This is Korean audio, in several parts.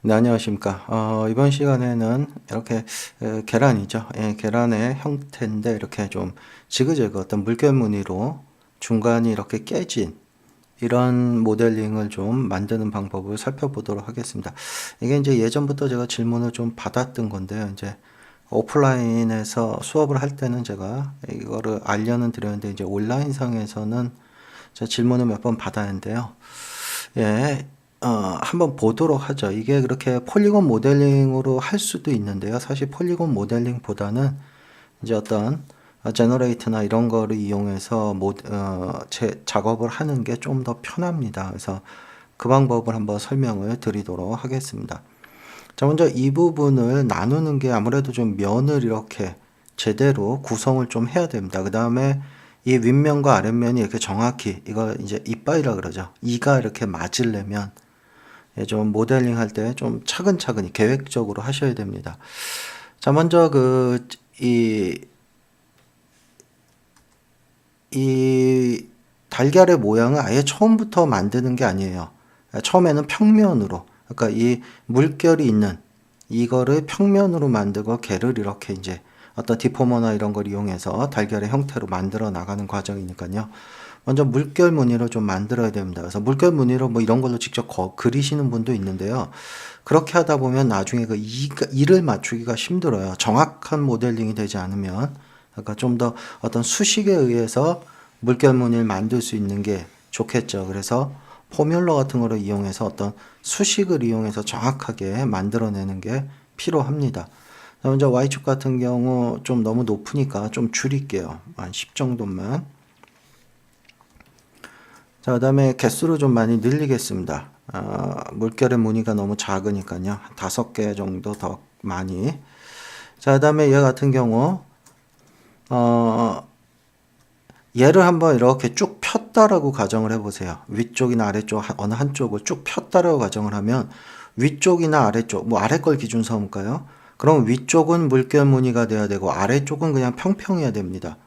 네, 안녕하십니까. 이번 시간에는 이렇게 계란이죠. 예, 계란의 형태인데 이렇게 좀 지그재그 어떤 물결 무늬로 중간이 이렇게 깨진 이런 모델링을 좀 만드는 방법을 살펴보도록 하겠습니다. 이게 이제 예전부터 제가 질문을 좀 받았던 건데요. 이제 오프라인에서 수업을 할 때는 제가 이거를 알려는 드렸는데 이제 온라인상에서는 제가 질문을 몇 번 받았는데요. 예, 한번 보도록 하죠. 이게 그렇게 폴리곤 모델링으로 할 수도 있는데요. 사실 폴리곤 모델링보다는 이제 어떤 제너레이트나 이런 거를 이용해서 작업을 하는 게 좀 더 편합니다. 그래서 그 방법을 한번 설명을 드리도록 하겠습니다. 자, 먼저 이 부분을 나누는 게 아무래도 좀 면을 이렇게 제대로 구성을 좀 해야 됩니다. 그 다음에 이 윗면과 아랫면이 이렇게 정확히, 이거 이제 이빠이라 그러죠. 이가 이렇게 맞으려면 좀 모델링 할 때 좀 차근차근히 계획적으로 하셔야 됩니다. 자, 먼저 이 달걀의 모양을 아예 처음부터 만드는 게 아니에요. 처음에는 평면으로, 그러니까 이 물결이 있는 이거를 평면으로 만들고 걔를 이렇게 이제 어떤 디포머나 이런 걸 이용해서 달걀의 형태로 만들어 나가는 과정이니까요. 먼저 물결 무늬로 좀 만들어야 됩니다. 그래서 물결 무늬로 뭐 이런 걸로 직접 그리시는 분도 있는데요. 그렇게 하다 보면 나중에 그 이를 맞추기가 힘들어요. 정확한 모델링이 되지 않으면. 그러니까 좀 더 어떤 수식에 의해서 물결 무늬를 만들 수 있는 게 좋겠죠. 그래서 포뮬러 같은 거를 이용해서 어떤 수식을 이용해서 정확하게 만들어내는 게 필요합니다. 먼저 Y축 같은 경우 좀 너무 높으니까 좀 줄일게요. 한 10 정도만. 자, 그 다음에 개수를 좀 많이 늘리겠습니다. 물결의 무늬가 너무 작으니까요. 5개 정도 더 많이. 자, 그 다음에 얘 같은 경우, 얘를 한번 이렇게 쭉 폈다라고 가정을 해보세요. 위쪽이나 아래쪽 어느 한쪽을 쭉 폈다라고 가정을 하면 위쪽이나 아래쪽, 뭐 아래 걸 기준 삼을까요? 그럼 위쪽은 물결 무늬가 돼야 되고 아래쪽은 그냥 평평해야 됩니다.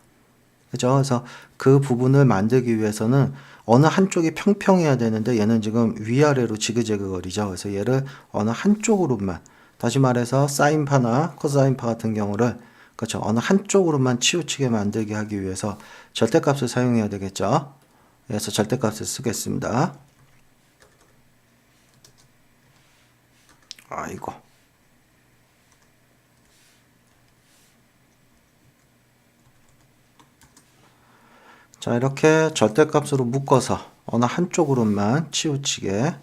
그죠? 그래서 그 부분을 만들기 위해서는 어느 한쪽이 평평해야 되는데 얘는 지금 위아래로 지그재그 거리죠. 그래서 얘를 어느 한쪽으로만, 다시 말해서 사인파나 코사인파 같은 경우를 그렇죠. 어느 한쪽으로만 치우치게 만들게 하기 위해서 절대값을 사용해야 되겠죠. 그래서 절대값을 쓰겠습니다. 아이고. 자, 이렇게 절대값으로 묶어서 어느 한쪽으로만 치우치게.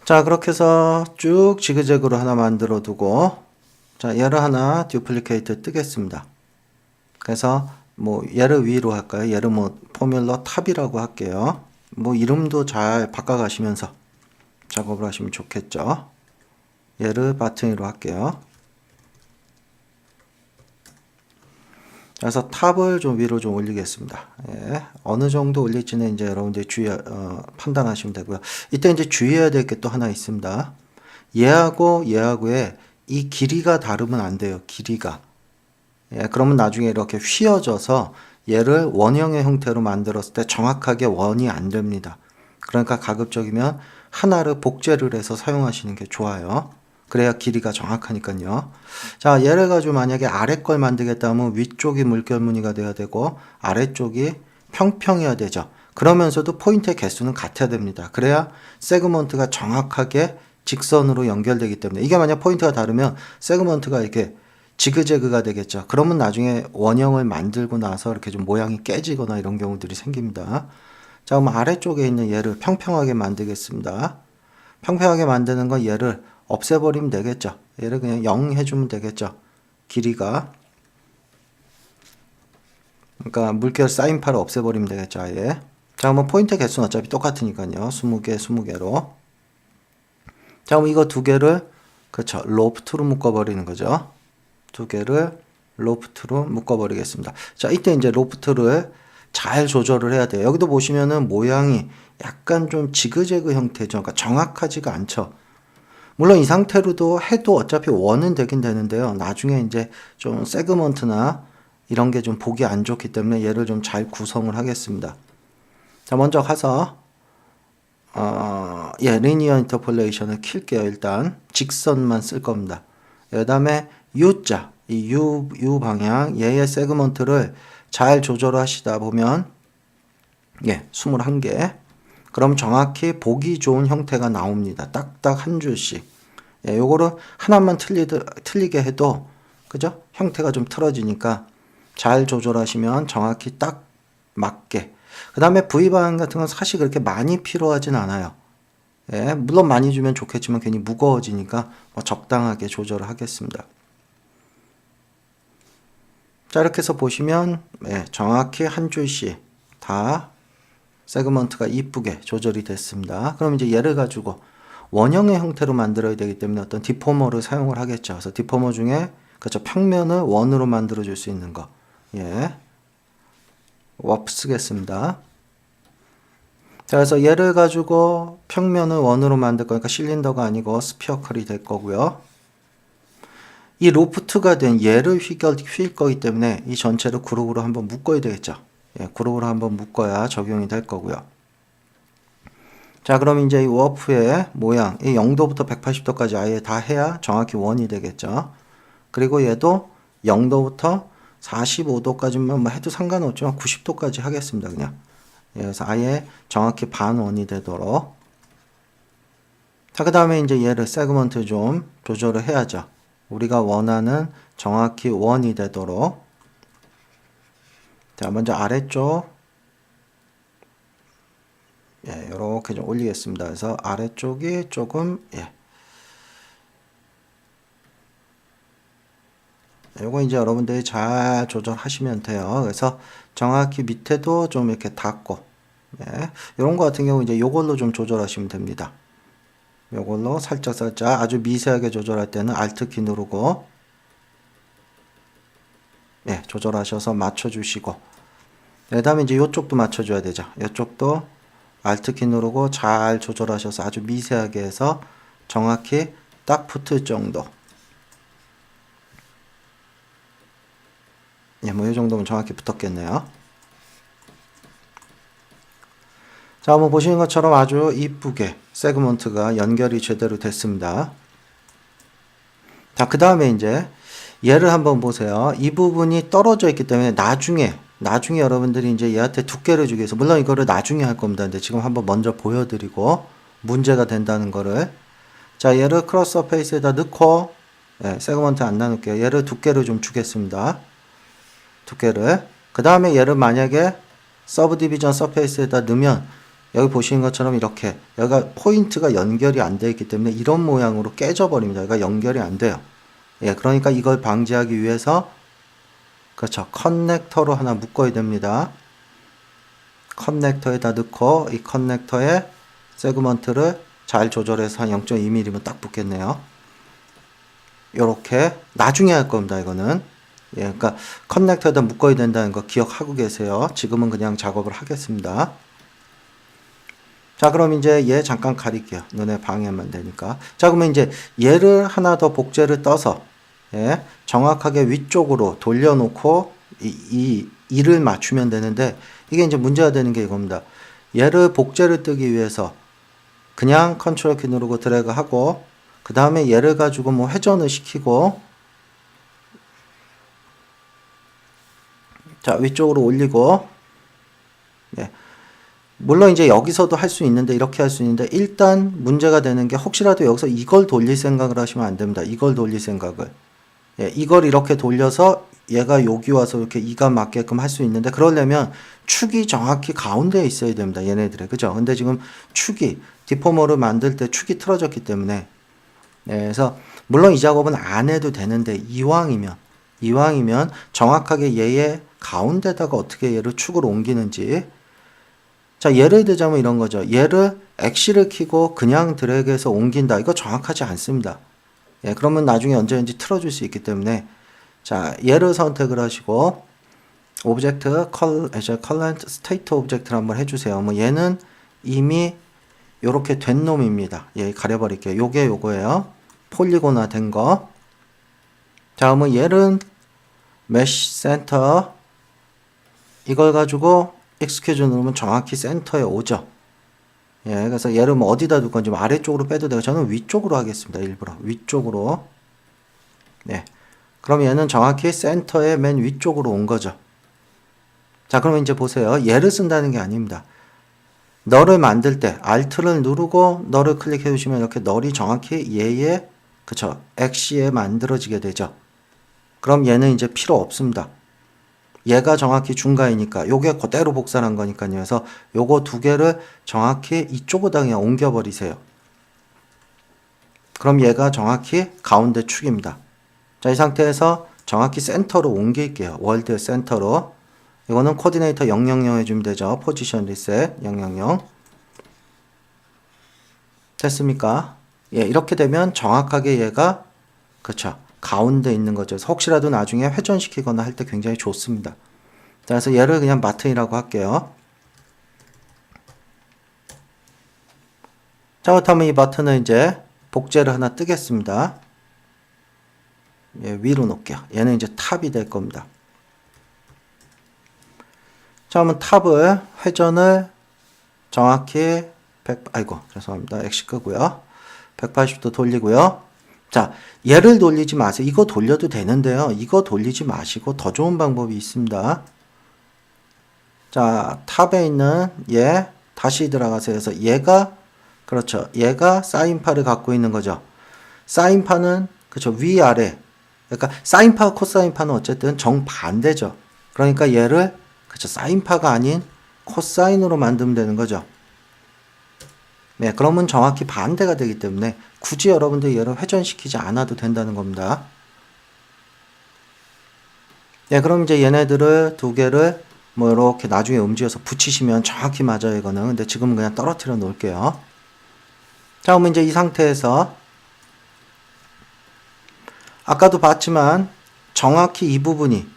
자, 그렇게 해서 쭉 지그재그로 하나 만들어 두고, 자, 얘를 하나 듀플리케이트 뜨겠습니다. 그래서 뭐 얘를 위로 할까요? 얘를 뭐 포뮬러 탑이라고 할게요. 뭐 이름도 잘 바꿔가시면서 작업을 하시면 좋겠죠. 얘를 바튼 위로 할게요. 그래서 탑을 좀 위로 좀 올리겠습니다. 예, 어느 정도 올릴지는 이제 여러분들이 판단하시면 되고요. 이때 이제 주의해야 될 게 또 하나 있습니다. 얘하고의 이 길이가 다르면 안 돼요. 길이가. 예, 그러면 나중에 이렇게 휘어져서 얘를 원형의 형태로 만들었을 때 정확하게 원이 안 됩니다. 그러니까 가급적이면 하나를 복제를 해서 사용하시는 게 좋아요. 그래야 길이가 정확하니까요. 자, 얘를 가지고 만약에 아래 걸 만들겠다 하면 위쪽이 물결 무늬가 돼야 되고 아래쪽이 평평해야 되죠. 그러면서도 포인트의 개수는 같아야 됩니다. 그래야 세그먼트가 정확하게 직선으로 연결되기 때문에, 이게 만약 포인트가 다르면 세그먼트가 이렇게 지그재그가 되겠죠. 그러면 나중에 원형을 만들고 나서 이렇게 좀 모양이 깨지거나 이런 경우들이 생깁니다. 자, 그럼 아래쪽에 있는 얘를 평평하게 만들겠습니다. 평평하게 만드는 건 얘를 없애버리면 되겠죠. 얘를 그냥 0 해주면 되겠죠. 길이가. 그러니까 물결 사인파를 없애버리면 되겠죠. 아예. 자, 그러면 포인트 개수는 어차피 똑같으니까요. 20개, 20개로. 자, 그럼 이거 두 개를, 그렇죠. 로프트로 묶어버리는 거죠. 두 개를 로프트로 묶어버리겠습니다. 자, 이때 이제 로프트를 잘 조절을 해야 돼요. 여기도 보시면은 모양이 약간 좀 지그재그 형태죠. 그러니까 정확하지가 않죠. 물론 이 상태로도 해도 어차피 원은 되긴 되는데요. 나중에 이제 좀 세그먼트나 이런 게 좀 보기 안 좋기 때문에 얘를 좀 잘 구성을 하겠습니다. 자, 먼저 가서 리니어 인터폴레이션을 킬게요. 일단 직선만 쓸 겁니다. 그 다음에 U자, 이 U 방향, 얘의 세그먼트를 잘 조절하시다 보면 21개. 그럼 정확히 보기 좋은 형태가 나옵니다. 딱딱 한 줄씩. 요거를 하나만 틀리게 해도 그죠? 형태가 좀 틀어지니까 잘 조절하시면 정확히 딱 맞게. 그 다음에 V방 같은 건 사실 그렇게 많이 필요하진 않아요. 물론 많이 주면 좋겠지만 괜히 무거워지니까 뭐 적당하게 조절을 하겠습니다. 자, 이렇게 해서 보시면 정확히 한 줄씩 다 세그먼트가 이쁘게 조절이 됐습니다. 그럼 이제 얘를 가지고 원형의 형태로 만들어야 되기 때문에 어떤 디포머를 사용을 하겠죠. 그래서 디포머 중에 그렇죠. 평면을 원으로 만들어 줄 수 있는 거. 워프 쓰겠습니다. 자, 그래서 얘를 가지고 평면을 원으로 만들 거니까 실린더가 아니고 스피어컬이 될 거고요. 이 로프트가 된 얘를 휠 거기 때문에 이 전체를 그룹으로 한번 묶어야 되겠죠. 그룹으로 한번 묶어야 적용이 될 거고요. 자, 그럼 이제 이 워프의 모양, 이 0도부터 180도까지 아예 다 해야 정확히 원이 되겠죠. 그리고 얘도 0도부터 45도까지만 뭐 해도 상관없지만 90도까지 하겠습니다. 그냥. 그래서 아예 정확히 반원이 되도록. 자, 그 다음에 이제 얘를 세그먼트 좀 조절을 해야죠. 우리가 원하는 정확히 원이 되도록. 자, 먼저 아래쪽. 이렇게 좀 올리겠습니다. 그래서 아래쪽이 조금, 요거 이제 여러분들이 잘 조절하시면 돼요. 그래서 정확히 밑에도 좀 이렇게 닿고, 이런 거 같은 경우 이제 요걸로 좀 조절하시면 됩니다. 요걸로 살짝 아주 미세하게 조절할 때는 Alt 키 누르고, 조절하셔서 맞춰주시고, 그 다음에 이제 요쪽도 맞춰줘야 되죠. 요쪽도 Alt 키 누르고 잘 조절하셔서 아주 미세하게 해서 정확히 딱 붙을 정도. 뭐 이 정도면 정확히 붙었겠네요. 자, 한번 보시는 것처럼 아주 이쁘게 세그먼트가 연결이 제대로 됐습니다. 자, 그 다음에 이제 얘를 한번 보세요. 이 부분이 떨어져 있기 때문에 나중에 여러분들이 이제 얘한테 두께를 주기 위해서, 물론 이거를 나중에 할 겁니다. 근데 지금 한번 먼저 보여드리고 문제가 된다는 거를. 자, 얘를 크로스 서페이스에다 넣고, 세그먼트 안 나눌게요. 얘를 두께를 좀 주겠습니다. 두께를. 그 다음에 얘를 만약에 서브 디비전 서페이스에다 넣으면 여기 보시는 것처럼 이렇게 여기가 포인트가 연결이 안 되어 있기 때문에 이런 모양으로 깨져 버립니다. 여기가 연결이 안 돼요. 그러니까 이걸 방지하기 위해서 그렇죠. 커넥터로 하나 묶어야 됩니다. 커넥터에다 넣고 이 커넥터에 세그먼트를 잘 조절해서 한 0.2mm면 딱 붙겠네요. 요렇게 나중에 할 겁니다. 이거는. 그러니까 커넥터에다 묶어야 된다는 거 기억하고 계세요. 지금은 그냥 작업을 하겠습니다. 자, 그럼 이제 얘 잠깐 가릴게요. 눈에 방해만 되니까. 자, 그러면 이제 얘를 하나 더 복제를 떠서 정확하게 위쪽으로 돌려놓고 이를 맞추면 되는데, 이게 이제 문제가 되는 게 이겁니다. 얘를 복제를 뜨기 위해서 그냥 컨트롤 키 누르고 드래그 하고, 그 다음에 얘를 가지고 뭐 회전을 시키고, 자, 위쪽으로 올리고, 물론 이제 여기서도 할 수 있는데, 이렇게 할 수 있는데, 일단 문제가 되는 게 혹시라도 여기서 이걸 돌릴 생각을 하시면 안 됩니다. 이걸 돌릴 생각을. 이걸 이렇게 돌려서 얘가 여기 와서 이렇게 이가 맞게끔 할 수 있는데, 그러려면 축이 정확히 가운데에 있어야 됩니다. 얘네들의. 그죠? 근데 지금 축이, 디포머를 만들 때 축이 틀어졌기 때문에, 그래서 물론 이 작업은 안 해도 되는데, 이왕이면 정확하게 얘의 가운데다가 어떻게 얘를 축으로 옮기는지. 자, 예를 들자면 이런 거죠. 얘를 엑시를 키고 그냥 드래그해서 옮긴다. 이거 정확하지 않습니다. 그러면 나중에 언제든지 틀어줄 수 있기 때문에, 자, 얘를 선택을 하시고 오브젝트 current state 오브젝트를 한번 해주세요. 뭐 얘는 이미 요렇게 된 놈입니다. 얘 가려버릴게요. 요게 요거예요. 폴리곤화 된 거. 자, 그러면 얘는 mesh center 이걸 가지고 익스큐즈 누르면 정확히 센터에 오죠. 예, 그래서 얘를 뭐 어디다 둘 건지 뭐 아래쪽으로 빼도 되고 저는 위쪽으로 하겠습니다. 일부러 위쪽으로. 네. 그럼 얘는 정확히 센터의 맨 위쪽으로 온 거죠. 자, 그러면 이제 보세요. 얘를 쓴다는 게 아닙니다. 널을 만들 때 Alt를 누르고 널을 클릭해 주시면 이렇게 널이 정확히 얘의 그쵸 엑시에 만들어지게 되죠. 그럼 얘는 이제 필요 없습니다. 얘가 정확히 중간이니까 요게 그대로 복사한 거니까요. 그래서 요거 두 개를 정확히 이쪽으로 그냥 옮겨 버리세요. 그럼 얘가 정확히 가운데 축입니다. 자, 이 상태에서 정확히 센터로 옮길게요. 월드 센터로. 이거는 코디네이터 000 해주면 되죠. 포지션 리셋 000. 됐습니까? 예, 이렇게 되면 정확하게 얘가 그쵸 가운데 있는 거죠. 그래서 혹시라도 나중에 회전시키거나 할 때 굉장히 좋습니다. 자, 그래서 얘를 그냥 버튼이라고 할게요. 자, 그렇다면 이 버튼을 이제 복제를 하나 뜨겠습니다. 예, 위로 놓을게요. 얘는 이제 탑이 될 겁니다. 자, 그러면 탑을 회전을 정확히 아이고 죄송합니다. 엑시 끄고요. 180도 돌리고요. 자, 얘를 돌리지 마세요. 이거 돌려도 되는데요. 이거 돌리지 마시고 더 좋은 방법이 있습니다. 자, 탑에 있는 얘 다시 들어가세요. 그래서 얘가 그렇죠. 얘가 사인파를 갖고 있는 거죠. 사인파는 그렇죠. 위아래. 그러니까 사인파 코사인파는 어쨌든 정반대죠. 그러니까 얘를 그렇죠. 사인파가 아닌 코사인으로 만들면 되는 거죠. 네, 그러면 정확히 반대가 되기 때문에 굳이 여러분들 얘를 회전시키지 않아도 된다는 겁니다. 네, 그럼 이제 얘네들을 두 개를 뭐 이렇게 나중에 움직여서 붙이시면 정확히 맞아요, 이거는. 근데 지금은 그냥 떨어뜨려 놓을게요. 자, 그러면 이제 이 상태에서 아까도 봤지만 정확히 이 부분이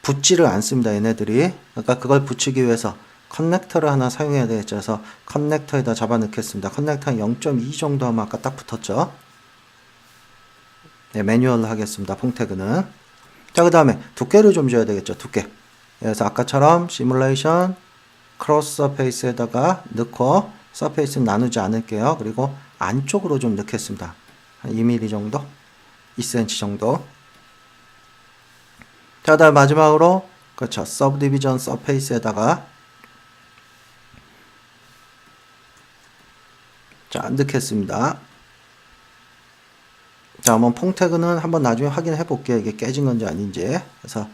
붙지를 않습니다, 얘네들이. 그러니까 그걸 붙이기 위해서 커넥터를 하나 사용해야 되겠죠. 그래서 커넥터에다 잡아 넣겠습니다. 커넥터 한 0.2 정도 하면 아까 딱 붙었죠. 네, 매뉴얼로 하겠습니다. 퐁태그는. 자, 그 다음에 두께를 좀 줘야 되겠죠. 두께. 그래서 아까처럼 시뮬레이션 크로스 서페이스에다가 넣고 서페이스는 나누지 않을게요. 그리고 안쪽으로 좀 넣겠습니다. 한 2mm 정도? 2cm 정도. 자, 다음 마지막으로 그렇죠. 서브디비전 서페이스에다가 자, 넣겠습니다. 자, 한번 퐁태그는 한번 나중에 확인해 볼게요. 이게 깨진 건지 아닌지. 그래서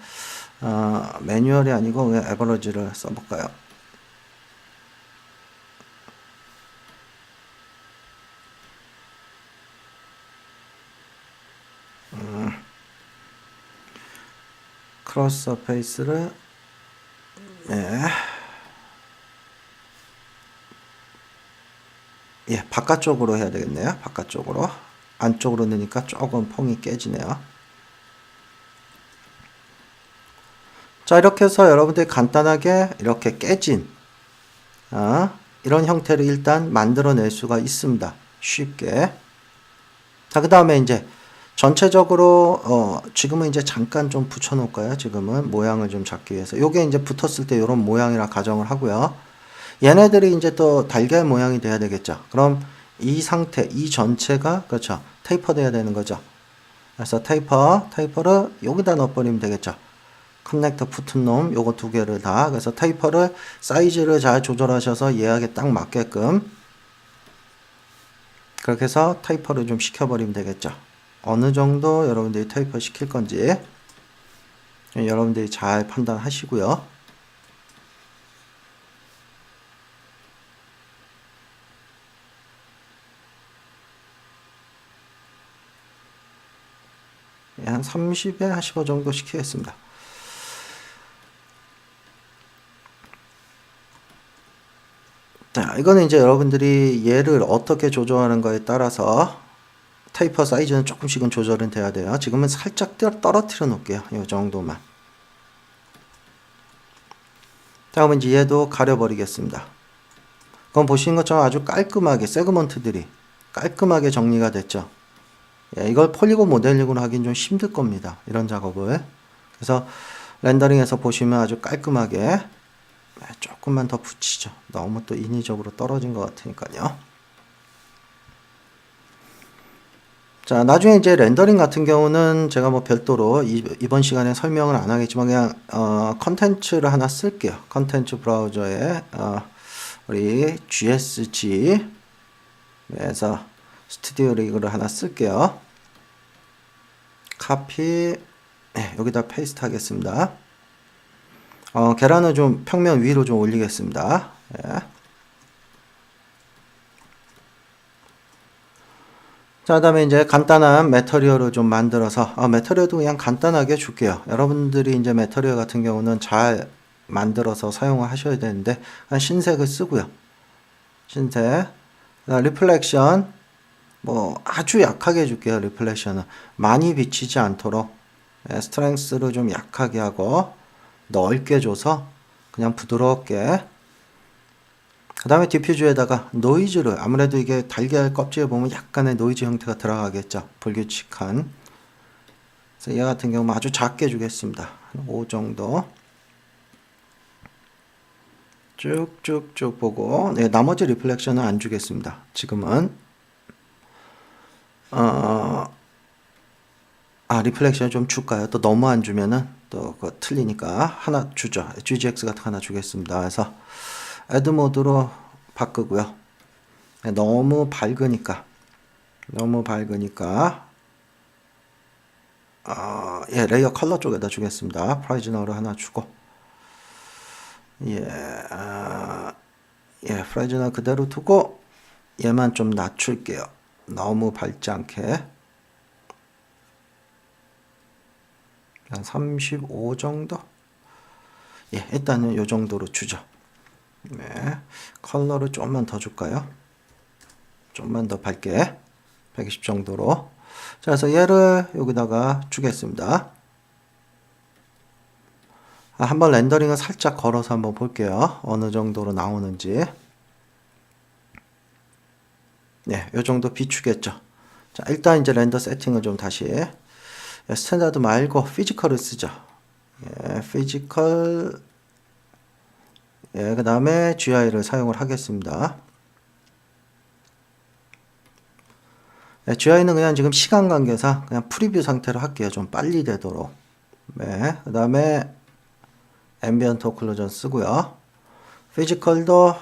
매뉴얼이 아니고 그냥 에버러지를 써볼까요? 크로스 서페이스를 예, 바깥쪽으로 해야 되겠네요. 바깥쪽으로. 안쪽으로 넣으니까 조금 퐁이 깨지네요. 자, 이렇게 해서 여러분들이 간단하게 이렇게 깨진 이런 형태를 일단 만들어낼 수가 있습니다. 쉽게. 자, 그 다음에 이제 전체적으로 지금은 이제 잠깐 좀 붙여 놓을까요? 지금은 모양을 좀 잡기 위해서. 요게 이제 붙었을 때 이런 모양이라 가정을 하고요. 얘네들이 이제 또 달걀 모양이 돼야 되겠죠. 그럼 이 상태, 이 전체가 그렇죠. 테이퍼 돼야 되는 거죠. 그래서 테이퍼를 여기다 넣어버리면 되겠죠. 커넥터 붙은 놈 요거 두 개를 다. 그래서 테이퍼를 사이즈를 잘 조절하셔서 얘하게 딱 맞게끔 그렇게 해서 테이퍼를 좀 시켜버리면 되겠죠. 어느 정도 여러분들이 테이퍼 시킬 건지 여러분들이 잘 판단하시고요. 한 30에 한 15 정도 시키겠습니다. 자, 이거는 이제 여러분들이 얘를 어떻게 조정하는 거에 따라서 테이퍼 사이즈는 조금씩은 조절은 돼야 돼요. 지금은 살짝 떨어뜨려 놓을게요. 이 정도만. 자, 그러면 이제 얘도 가려버리겠습니다. 그럼 보시는 것처럼 아주 깔끔하게 세그먼트들이 깔끔하게 정리가 됐죠. 예, 이걸 폴리곤 모델링으로 하긴 좀 힘들 겁니다. 이런 작업을. 그래서 렌더링에서 보시면 아주 깔끔하게 조금만 더 붙이죠. 너무 또 인위적으로 떨어진 것 같으니까요. 자, 나중에 이제 렌더링 같은 경우는 제가 뭐 별도로 이번 시간에 설명을 안 하겠지만 그냥 컨텐츠를 하나 쓸게요. 컨텐츠 브라우저에 우리 GSG에서 스튜디오 리그를 하나 쓸게요. 카피, 여기다 페이스트 하겠습니다. 계란을 좀 평면 위로 좀 올리겠습니다. 예. 자, 그다음에 이제 간단한 매터리얼을 좀 만들어서 매터리얼도 그냥 간단하게 줄게요. 여러분들이 이제 매터리얼 같은 경우는 잘 만들어서 사용을 하셔야 되는데 신색을 쓰고요. 신색, 리플렉션 뭐 아주 약하게 줄게요. 리플렉션은 많이 비치지 않도록 스트렝스를 좀 약하게 하고 넓게 줘서 그냥 부드럽게. 그 다음에 디퓨즈에다가 노이즈를, 아무래도 이게 달걀 껍질에 보면 약간의 노이즈 형태가 들어가겠죠. 불규칙한. 그래서 얘 같은 경우는 아주 작게 주겠습니다. 5 정도. 쭉쭉쭉 보고, 나머지 리플렉션은 안 주겠습니다. 지금은. 리플렉션 좀 줄까요? 또 너무 안 주면은 또 그거 틀리니까 하나 주죠. GGX 같은 거 하나 주겠습니다. 그래서 애드 모드로 바꾸고요. 너무 밝으니까 레이어 컬러 쪽에다 주겠습니다. 프라이즈너를 하나 주고 프라이즈너 그대로 두고 얘만 좀 낮출게요. 너무 밝지 않게 한 35 정도. 일단은 요 정도로 주죠. 컬러를 좀만 더 줄까요? 좀만 더 밝게 120 정도로. 자, 그래서 얘를 여기다가 주겠습니다. 한번 렌더링을 살짝 걸어서 한번 볼게요. 어느 정도로 나오는지. 요 정도 비추겠죠. 자, 일단 이제 렌더 세팅을 좀 다시 스탠다드 말고 피지컬을 쓰죠. 피지컬. 그 다음에 GI를 사용을 하겠습니다. GI는 그냥 지금 시간 관계상 그냥 프리뷰 상태로 할게요. 좀 빨리 되도록. 그 다음에 앰비언트 오클루전 쓰고요. 피지컬도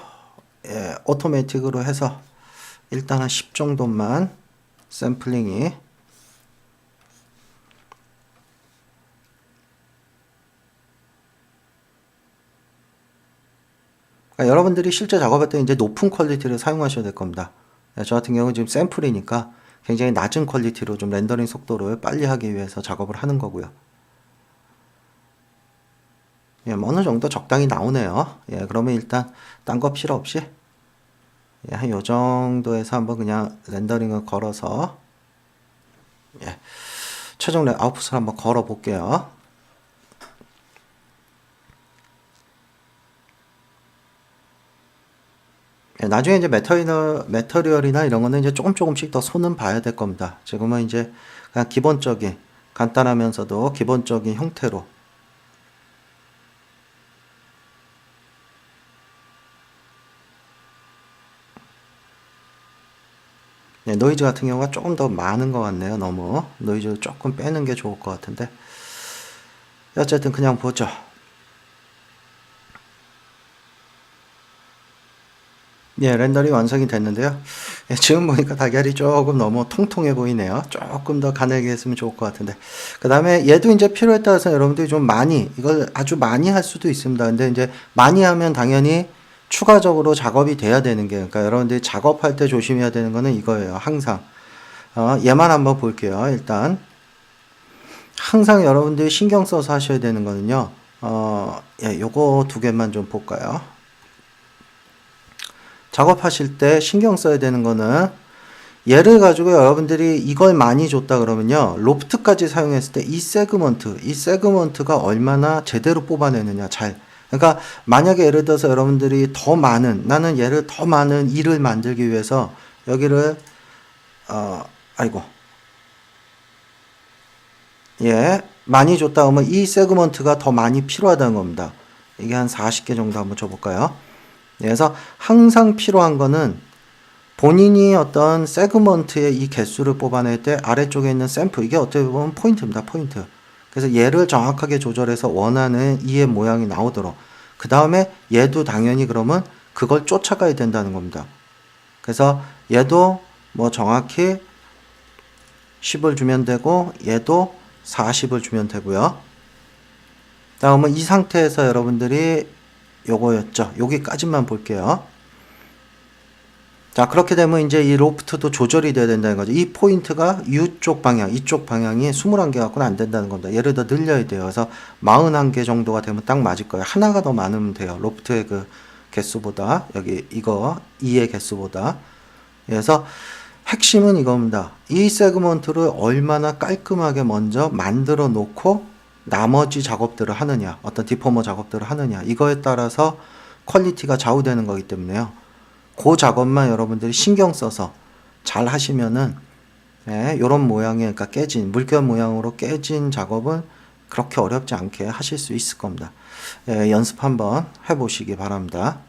오토매틱으로 해서 일단 한 10 정도만 샘플링이. 그러니까 여러분들이 실제 작업할 때 이제 높은 퀄리티를 사용하셔야 될 겁니다. 저 같은 경우는 지금 샘플이니까 굉장히 낮은 퀄리티로 좀 렌더링 속도를 빨리 하기 위해서 작업을 하는 거고요. 어느 정도 적당히 나오네요. 그러면 일단 딴 거 필요 없이 한 요 정도에서 한번 그냥 렌더링을 걸어서 최종 아웃풋을 한번 걸어 볼게요. 나중에 이제 매터리얼이나 이런 거는 이제 조금씩 더 손은 봐야 될 겁니다. 지금은 이제 그냥 기본적인, 간단하면서도 기본적인 형태로. 노이즈 같은 경우가 조금 더 많은 것 같네요. 너무 노이즈 조금 빼는 게 좋을 것 같은데 어쨌든 그냥 보죠. 렌더링 완성이 됐는데요. 지금 보니까 달걀이 조금 너무 통통해 보이네요. 조금 더 가늘게 했으면 좋을 것 같은데. 그 다음에 얘도 이제 필요에 따라서 여러분들이 좀 많이, 이걸 아주 많이 할 수도 있습니다. 근데 이제 많이 하면 당연히 추가적으로 작업이 돼야 되는 게, 그러니까 여러분들이 작업할 때 조심해야 되는 거는 이거예요. 항상. 얘만 한번 볼게요. 일단. 항상 여러분들이 신경 써서 하셔야 되는 거는요. 요거 두 개만 좀 볼까요? 작업하실 때 신경 써야 되는 거는 얘를 가지고 여러분들이 이걸 많이 줬다 그러면요. 로프트까지 사용했을 때 이 세그먼트가 얼마나 제대로 뽑아내느냐 잘. 그러니까 만약에 예를 들어서 여러분들이 나는 얘를 더 많은 일을 만들기 위해서 여기를 많이 줬다 하면 이 세그먼트가 더 많이 필요하다는 겁니다. 이게 한 40개 정도 한번 줘볼까요? 그래서 항상 필요한 거는 본인이 어떤 세그먼트의 이 개수를 뽑아낼 때 아래쪽에 있는 샘플, 이게 어떻게 보면 포인트입니다. 포인트. 그래서 얘를 정확하게 조절해서 원하는 이의 모양이 나오도록, 그 다음에 얘도 당연히 그러면 그걸 쫓아가야 된다는 겁니다. 그래서 얘도 뭐 정확히 10을 주면 되고 얘도 40을 주면 되고요. 다음은 이 상태에서 여러분들이 요거였죠. 여기까지만 볼게요. 자, 그렇게 되면 이제 이 로프트도 조절이 돼야 된다는 거죠. 이 포인트가 이쪽 방향, 이쪽 방향이 21개 갖고는 안 된다는 겁니다. 얘를 더 늘려야 돼요. 그래서 41개 정도가 되면 딱 맞을 거예요. 하나가 더 많으면 돼요. 로프트의 그 개수보다, 여기 이거 2의 개수보다. 그래서 핵심은 이겁니다. 이 세그먼트를 얼마나 깔끔하게 먼저 만들어 놓고 나머지 작업들을 하느냐, 어떤 디포머 작업들을 하느냐, 이거에 따라서 퀄리티가 좌우되는 거기 때문에요. 그 작업만 여러분들이 신경 써서 잘 하시면은, 예, 요런 모양의, 그러니까 깨진, 물결 모양으로 깨진 작업은 그렇게 어렵지 않게 하실 수 있을 겁니다. 예, 연습 한번 해보시기 바랍니다.